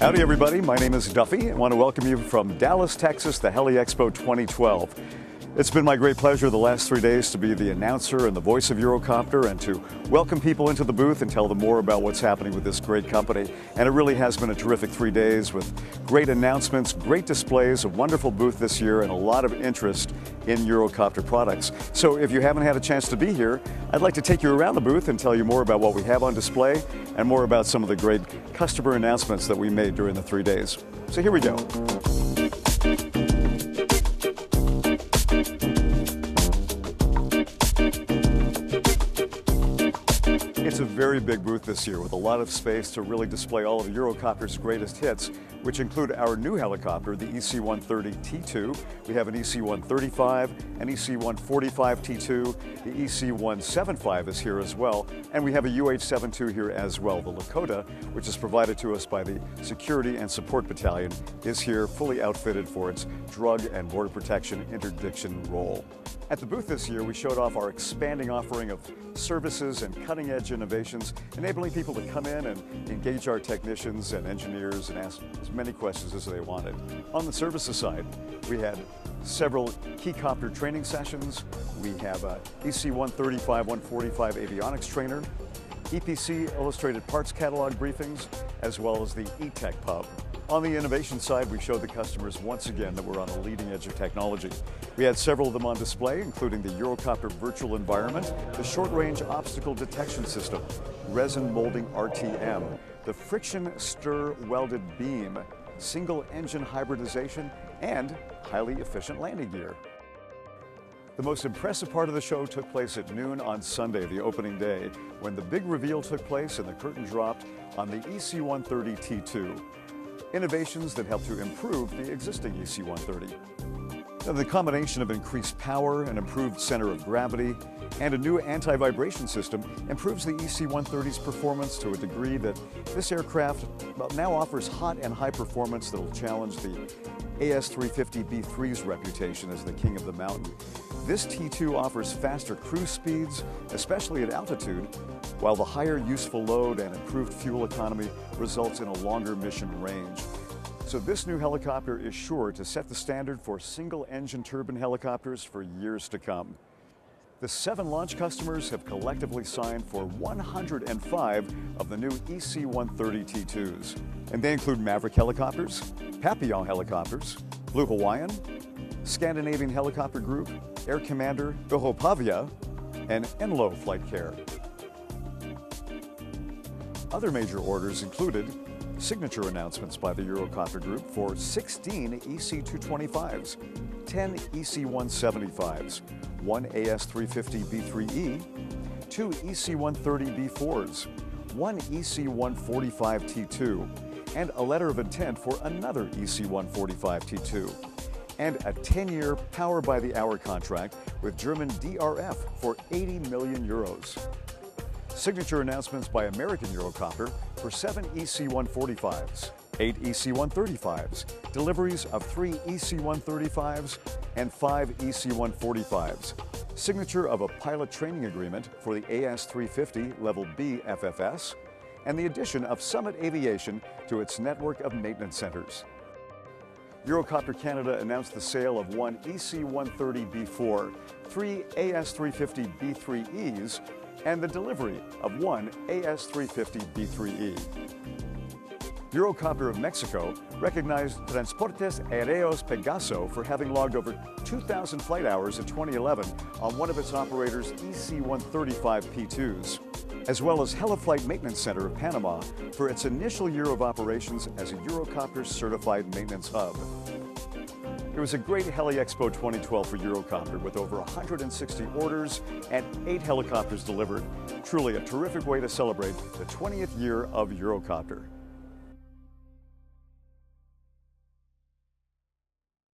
Howdy everybody, my name is Duffy. I want to welcome you from Dallas, Texas, the Heli-Expo 2012. It's been my great pleasure the last 3 days to be the announcer and the voice of Eurocopter and to welcome people into the booth and tell them more about what's happening with this great company. And it really has been a terrific 3 days with great announcements, great displays, a wonderful booth this year, and a lot of interest in Eurocopter products. So if you haven't had a chance to be here, I'd like to take you around the booth and tell you more about what we have on display and more about some of the great customer announcements that we made during the 3 days. So here we go. It's a very big booth this year with a lot of space to really display all of Eurocopter's greatest hits, which include our new helicopter, the EC-130 T2. We have an EC-135, an EC-145 T2, the EC-175 is here as well, and we have a UH-72 here as well. The Lakota, which is provided to us by the Security and Support Battalion, is here fully outfitted for its drug and border protection interdiction role. At the booth this year, we showed off our expanding offering of services and cutting-edge innovations, enabling people to come in and engage our technicians and engineers and ask as many questions as they wanted. On the services side, we had several key copter training sessions. We have a EC-135, 145 avionics trainer, EPC illustrated parts catalog briefings, as well as the E-Tech Pub. On the innovation side, we showed the customers once again that we're on the leading edge of technology. We had several of them on display, including the Eurocopter Virtual Environment, the Short-Range Obstacle Detection System, Resin Molding RTM, the Friction Stir Welded Beam, Single Engine Hybridization, and Highly Efficient Landing Gear. The most impressive part of the show took place at noon on Sunday, the opening day, when the big reveal took place and the curtain dropped on the EC-130 T2. Innovations that help to improve the existing EC-130. Now, the combination of increased power, an improved center of gravity, and a new anti-vibration system improves the EC-130's performance to a degree that this aircraft now offers hot and high performance that will challenge the AS-350B3's reputation as the king of the mountain. This T2 offers faster cruise speeds, especially at altitude, while the higher useful load and improved fuel economy results in a longer mission range. So this new helicopter is sure to set the standard for single-engine turbine helicopters for years to come. The 7 launch customers have collectively signed for 105 of the new EC-130 T2s. And they include Maverick Helicopters, Papillon Helicopters, Blue Hawaiian, Scandinavian Helicopter Group, Air Commander, Europavia, and Enlo Flight Care. Other major orders included signature announcements by the Eurocopter Group for 16 EC-225s, 10 EC-175s, 1 AS-350B3E, 2 EC-130B4s, 1 EC-145 T2, and a letter of intent for another EC-145 T2, and a 10-year power-by-the-hour contract with German DRF for 80 million euros. Signature announcements by American Eurocopter for 7 EC-145s, 8 EC-135s, deliveries of 3 EC-135s, and 5 EC-145s. Signature of a pilot training agreement for the AS-350 Level B FFS, and the addition of Summit Aviation to its network of maintenance centers. Eurocopter Canada announced the sale of 1 EC-130B4, 3 AS-350B3Es, and the delivery of 1 AS-350B3E. Eurocopter of Mexico recognized Transportes Aéreos Pegaso for having logged over 2,000 flight hours in 2011 on one of its operators' EC-135 P2s, as well as Heliflight Maintenance Center of Panama for its initial year of operations as a Eurocopter certified maintenance hub. It was a great Heli-Expo 2012 for Eurocopter with over 160 orders and 8 helicopters delivered. Truly a terrific way to celebrate the 20th year of Eurocopter.